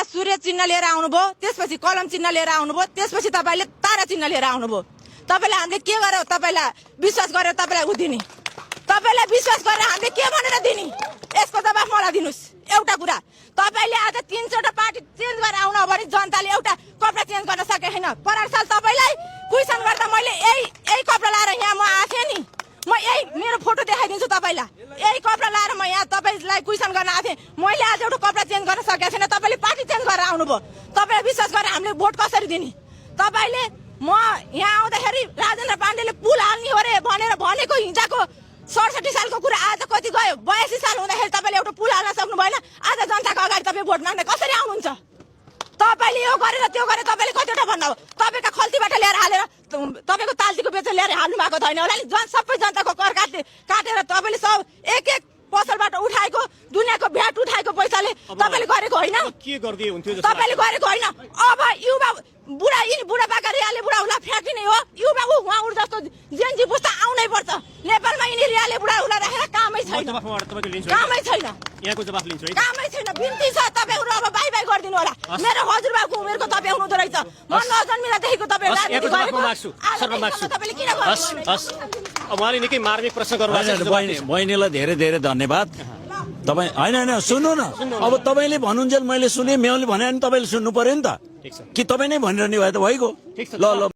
सूर्य चिन्ह लिएर आउनुभयो, त्यसपछि कलम चिन्ह लिएर आउनुभयो, त्यसपछि तपाईले तारा चिन्ह लिएर आउनुभयो। तपाईले हामीले के गर्यो, तपाईलाई विश्वास गरेर तपाईलाई उदिने, तपाईलाई विश्वास गरेर हामीले के भनेर दिने, यसको जवाफ मलाई दिनुस्। एउटा कुरा, तपाईले आज 3 चोटि पार्टी चेन्ज गरेर आउन भने जनताले एउटा कपडा चेन्ज गर्न सके छैन। पर साल तपाईलाई क्वेसन गर्दा मैले यही कपडा लाएर यहाँ म आथे नि, म यही मेरो फोटो देखाइदिन्छु तपाईलाई, यही कपडा लाएर म यहाँ तपाईलाई क्वेसन गर्न आथे। मैले आज एउटा कपडा चेन्ज गर्न सकेको छैन, तपाईले पार्टी चेन्ज गरेर आउनुभयो। तपाईलाई विश्वास गरेर हामीले भोट कसरी दिने? तपाईले म यहाँ आउँदाखेरि राजेन्द्र पाण्डेले पुल हाल्ने हो रे भनेर भनेको हिजोको 67 सालको कुरा आज कति गयो? 82 साल हुँदाखेरि तपाईले एउटा पुल हाल्न सक्नु भएन। आज जनताको अगाडि तपाईँ भोट माग्न कसरी आउनुहुन्छ? तपाईले यो गरेर त्यो गरेर तपाईले कतिवटा भन्नु हो? तपाईका खल्तीबाट ल्याएर हालेर तपाईको ताल्तीको बेचेर ल्याएर हाल्नु भएको छैन होला नि। सबै जनताको कर काटेर तपाईले सब एक पसलबाट उठाएको दुनियाँको भ्याट उठाएको पैसाले तपाईले गरेको होइन? के गर्दै हुन्थ्यो जस्तो तपाईले गरेको होइन? अब युवा बुढापाका रियाले बुढाउला फ्याँकिने हो। युवा उहाँहरू जस्तो जेन्जी पुस्ता आउनै पर्छ। नेपालमा यिनी रियाले बुढाउला राखेर कामै छैन, कामै छैन, यहाँको जवाफ लिन्छु है, कामै छैन। बिन्ती छ तपाईहरु अब बाइ बाइ गरिदिनु होला। मेरो हजुरबाको उमेरको तपाईँ हुनुहुँदो रहेछ। म नजन्मिँदादेखिको तपाईँ राजनीति गरेको। तपाईले किन गर्नु? उहाँले निकै मार्मिक प्रश्न गर्नुभएको छ। बहिनीलाई धेरै धेरै धन्यवाद। तपाईँ होइन सुन्नु न, अब तपाईँले भन्नुहुन्छ मैले सुने, मैले भने भने तपाईँले सुन्नु पर्यो नि त, कि तपाईँ नै भनिरहने भए त भइगयो। ल ल